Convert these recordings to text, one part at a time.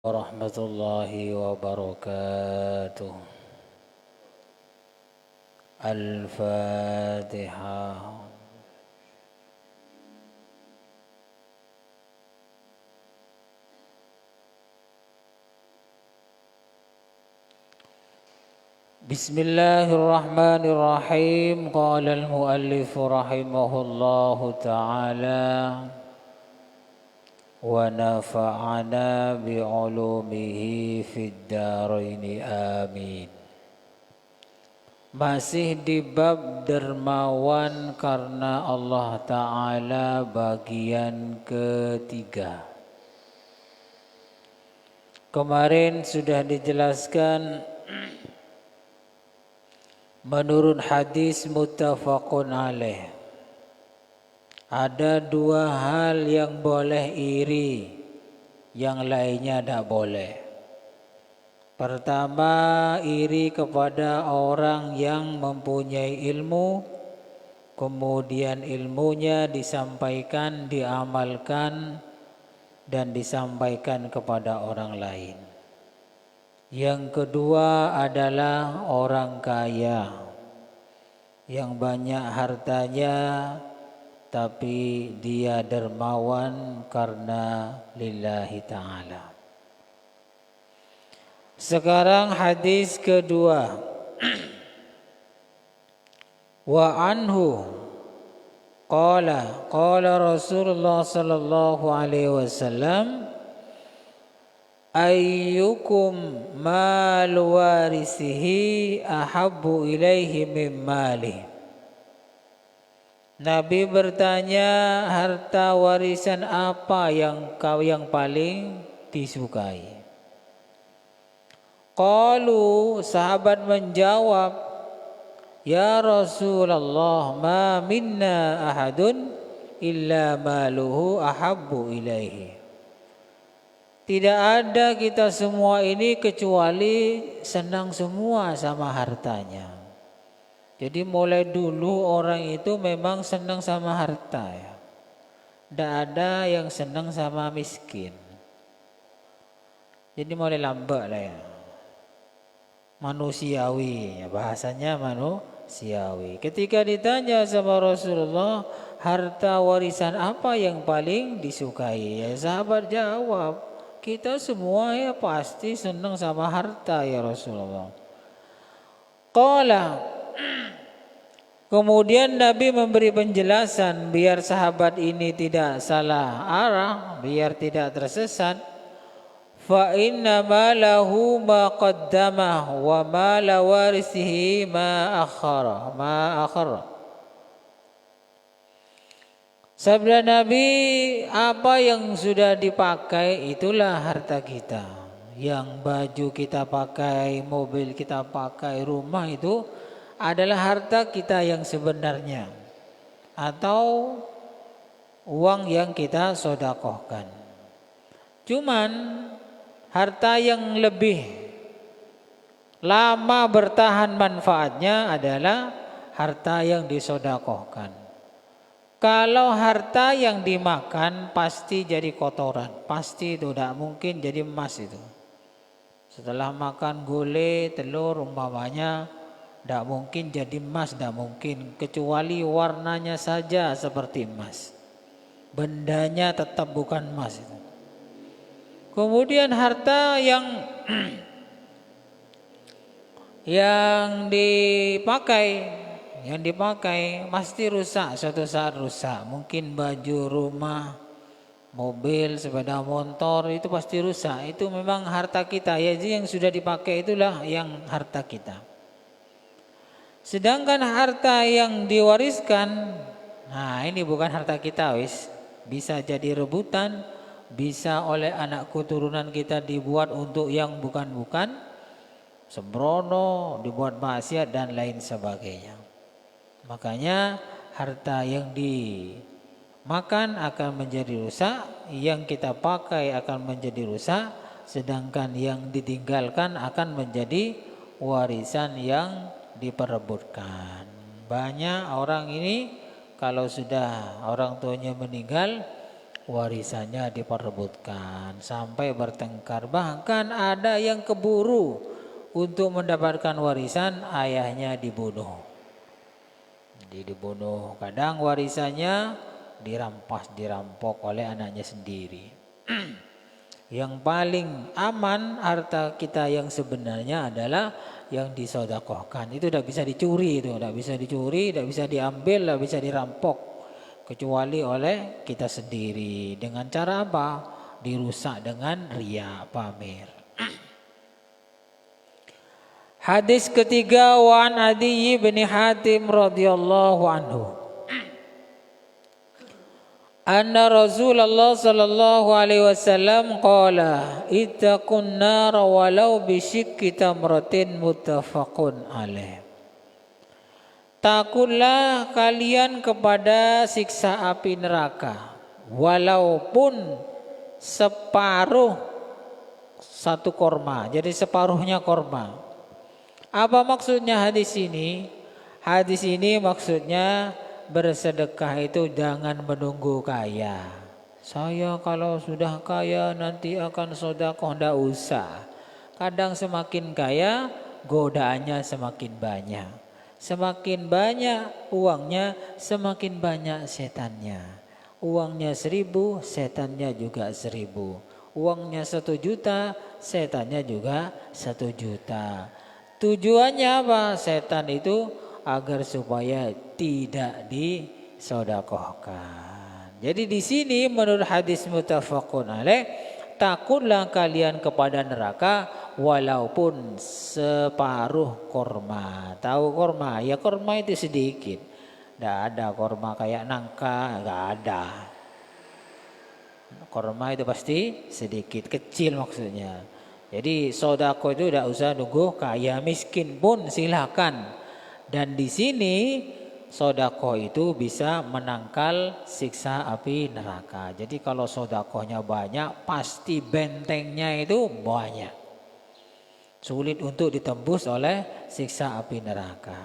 Warahmatullahi wabarakatuh. Al-Fatihah. Bismillahirrahmanirrahim. Qala al-muallif rahimahullahu ta'ala wa nafa'ana bi'ulumihi fid dharain amin. Masih di bab dermawan karena Allah Ta'ala bagian ketiga. Kemarin sudah dijelaskan menurut hadis muttafaqun alaih, ada dua hal yang boleh iri, yang lainnya tidak boleh. Pertama, iri kepada orang yang mempunyai ilmu, kemudian ilmunya disampaikan, diamalkan, dan disampaikan kepada orang lain. Yang kedua adalah orang kaya yang banyak hartanya, tapi dia dermawan karena lillahi ta'ala. Sekarang hadis kedua. Wa anhu qala Rasulullah sallallahu alaihi wasallam, ayyukum mal warisihi ahabbu ilaihi min mali. Nabi bertanya, harta warisan apa yang paling disukai? Qalu, sahabat menjawab, ya Rasulullah, ma minna ahadun illa maluhu ahabbu ilaihi. Tidak ada kita semua ini kecuali senang semua sama hartanya. Jadi mulai dulu orang itu memang senang sama harta ya. Tidak ada yang senang sama miskin. Jadi mulai lambat lah ya. Manusiawi, ya, bahasanya manusiawi. Ketika ditanya sama Rasulullah, harta warisan apa yang paling disukai? Ya, sahabat jawab, kita semua ya pasti senang sama harta ya Rasulullah. Qala, kemudian Nabi memberi penjelasan biar sahabat ini tidak salah arah, biar tidak tersesat. Fa inna ma lahu ma qaddamah wa ma la warisihi ma akhara. Sabda Nabi, apa yang sudah dipakai itulah harta kita. Yang baju kita pakai, mobil kita pakai, rumah itu adalah harta kita yang sebenarnya, atau uang yang kita sedekahkan. Cuman harta yang lebih lama bertahan manfaatnya adalah harta yang disedekahkan. Kalau harta yang dimakan pasti jadi kotoran, pasti itu tidak mungkin jadi emas itu. Setelah makan gulai, telur umpamanya, tidak mungkin jadi emas, tidak mungkin, kecuali warnanya saja seperti emas. Bendanya tetap bukan emas itu. Kemudian harta yang dipakai pasti rusak, suatu saat rusak. Mungkin baju, rumah, mobil, sepeda motor itu pasti rusak. Itu memang harta kita. Ya, yang sudah dipakai itulah yang harta kita. Sedangkan harta yang diwariskan, nah ini bukan harta kita wis. Bisa jadi rebutan, bisa oleh anak keturunan kita dibuat untuk yang bukan-bukan, sembrono, dibuat maksiat dan lain sebagainya. Makanya harta yang dimakan akan menjadi rusak, yang kita pakai akan menjadi rusak, sedangkan yang ditinggalkan akan menjadi warisan yang diperebutkan. Banyak orang ini kalau sudah orang tuanya meninggal, warisannya diperebutkan sampai bertengkar. Bahkan ada yang keburu untuk mendapatkan warisan, ayahnya dibunuh. Jadi dibunuh, kadang warisannya dirampok oleh anaknya sendiri. Yang paling aman harta kita yang sebenarnya adalah yang disodakohkan. Itu tidak bisa dicuri, tidak bisa diambil, tidak bisa dirampok, kecuali oleh kita sendiri. Dengan cara apa? Dirusak dengan riya, pamer. Hadis ketiga, wa an Adi bin Hatim radhiyallahu anhu. Anna Rasulullah sallallahu alaihi wasallam qala ittaqun nar walau bisyikki tamratin, muttafaqun alaih. Takutlah kalian kepada siksa api neraka walaupun separuh satu korma. Jadi separuhnya korma. Apa maksudnya hadis ini? Hadis ini maksudnya bersedekah itu jangan menunggu kaya. Saya kalau sudah kaya nanti akan sedekah, tidak usah. Kadang semakin kaya godaannya semakin banyak. Semakin banyak uangnya semakin banyak setannya. Uangnya 1.000, setannya juga 1.000. Uangnya 1 juta, setannya juga 1 juta. Tujuannya apa? Setan itu agar supaya tidak disodakohkan. Jadi di sini menurut hadis muttafaqun alaih, takutlah kalian kepada neraka walaupun separuh korma. Tahu korma? Ya korma itu sedikit. Tidak ada korma kayak nangka, nggak ada. Korma itu pasti sedikit, kecil maksudnya. Jadi sodako itu tidak usah nunggu kaya, miskin pun silakan. Dan di sini sodako itu bisa menangkal siksa api neraka. Jadi kalau sodakohnya banyak, pasti bentengnya itu banyak. Sulit untuk ditembus oleh siksa api neraka.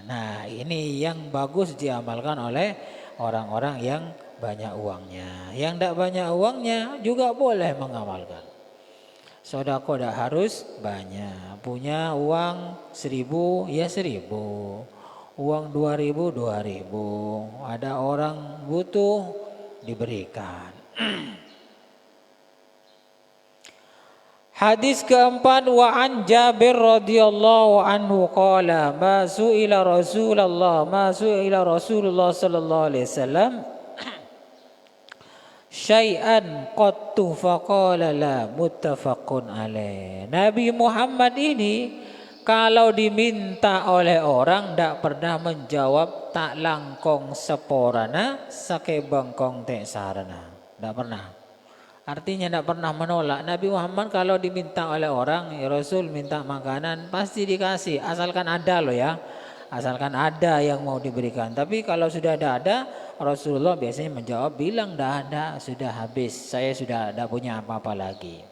Nah ini yang bagus diamalkan oleh orang-orang yang banyak uangnya. Yang tidak banyak uangnya juga boleh mengamalkan. Sodako tidak harus banyak. Punya uang 1.000 ya 1.000. Uang 2.000 2.000. Ada orang butuh diberikan. Hadis keempat, wa an Jabir radhiyallahu anhu qala ma su'ila Rasulullah sallallahu alaihi wasallam syai'an qattu faqala la, muttafaqun alaih. Nabi Muhammad ini kalau diminta oleh orang tidak pernah menjawab tak langkong seporana sake bangkong tek sarana. Tidak pernah. Artinya tidak pernah menolak. Nabi Muhammad kalau diminta oleh orang, ya Rasul minta makanan pasti dikasih, asalkan ada loh ya. Asalkan ada yang mau diberikan. Tapi kalau sudah ada, Rasulullah biasanya menjawab, bilang tidak ada, sudah habis, saya sudah tidak punya apa-apa lagi.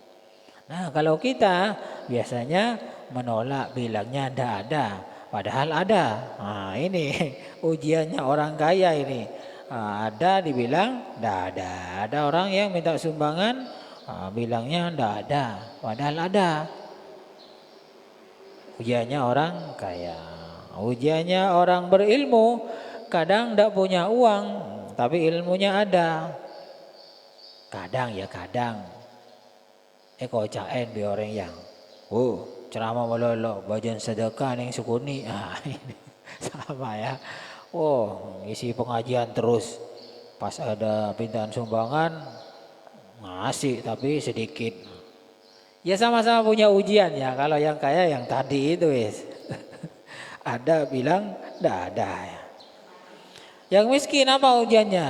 Nah kalau kita biasanya menolak, bilangnya tidak ada, padahal ada. Nah ini ujiannya orang kaya ini. Ada dibilang tidak ada. Ada orang yang minta sumbangan, bilangnya tidak ada, padahal ada. Ujiannya orang kaya. Ujiannya orang berilmu, kadang tidak punya uang, tapi ilmunya ada. Kadang ya kadang. Kau caen bi orang yang, ceramah melolo, bagian sedekah yang sukuni. Ini sama ya. Isi pengajian terus. Pas ada pintaan sumbangan, ngasih tapi sedikit. Ya sama-sama punya ujian ya. Kalau yang kaya yang tadi itu wis. Ada bilang tidak ada ya. Yang miskin apa ujiannya?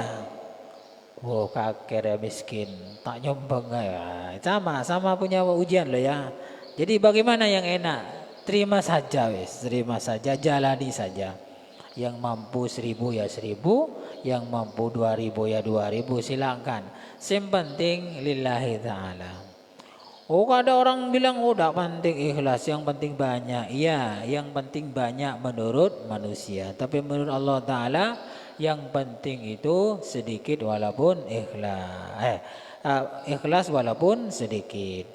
Kakek miskin, tak nyombong ya. Sama punya ujian loh ya. Jadi bagaimana yang enak? Terima saja wis, terima saja, jalani saja. Yang mampu 1.000 ya 1.000, yang mampu 2.000 ya 2.000, silakan. Yang penting lillahi ta'ala. Ada orang bilang tidak penting ikhlas, yang penting banyak. Iya, yang penting banyak menurut manusia. Tapi menurut Allah Ta'ala yang penting itu sedikit walaupun ikhlas. Ikhlas walaupun sedikit.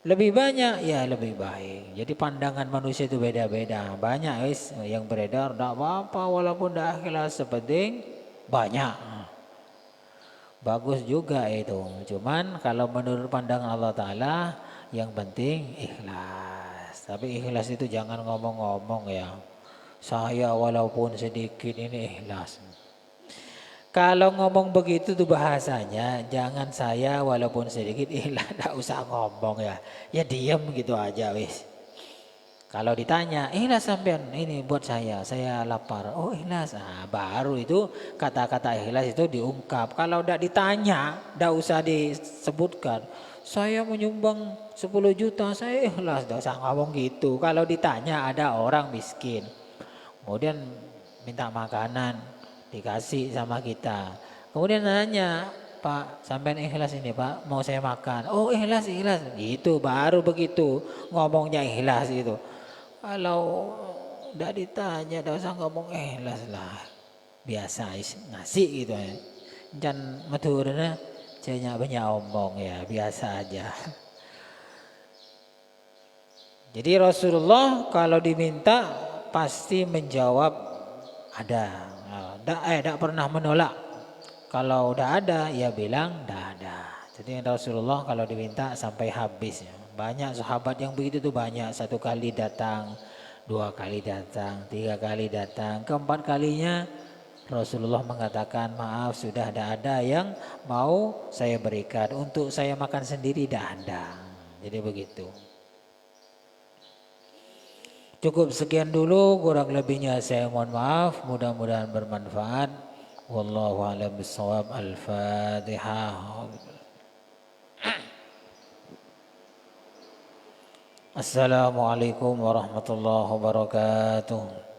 Lebih banyak ya lebih baik. Jadi pandangan manusia itu beda-beda. Banyak guys yang beredar tidak apa-apa walaupun tidak ikhlas, sepenting banyak. Bagus juga itu. Cuman kalau menurut pandangan Allah Ta'ala yang penting ikhlas. Tapi ikhlas itu jangan ngomong-ngomong ya. Saya walaupun sedikit ini ikhlas. Kalau ngomong begitu tuh bahasanya, jangan saya walaupun sedikit ikhlas, tidak usah ngomong ya. Ya diam gitu aja wis. Kalau ditanya, ikhlas sampean ini buat saya lapar. Oh ikhlas, nah, baru itu kata-kata ikhlas itu diungkap. Kalau tidak ditanya, tidak usah disebutkan. Saya menyumbang 10 juta, saya ikhlas, tidak usah ngomong gitu. Kalau ditanya ada orang miskin, kemudian minta makanan, dikasih sama kita. Kemudian nanya, Pak, sampean ikhlas ini Pak, mau saya makan. Oh ikhlas, ikhlas. Itu baru begitu ngomongnya ikhlas itu. Kalau udah ditanya, udah usah ngomong ikhlas lah. Biasa ngasih gitu ya. Jangan maturnya saya banyak omong ya, biasa aja. Jadi Rasulullah kalau diminta pasti menjawab ada. Tidak pernah menolak. Kalau udah ada ya bilang dah ada. Jadi Rasulullah kalau diminta sampai habis ya. Banyak sahabat yang begitu tuh banyak. 1 kali datang, 2 kali datang, 3 kali datang, keempat kalinya Rasulullah mengatakan maaf sudah tidak ada yang mau saya berikan. Untuk saya makan sendiri tidak ada. Jadi begitu. Cukup sekian dulu, kurang lebihnya saya mohon maaf. Mudah-mudahan bermanfaat. Wallahu a'lam bishawab. Al-Fatihah. Assalamualaikum warahmatullahi wabarakatuh.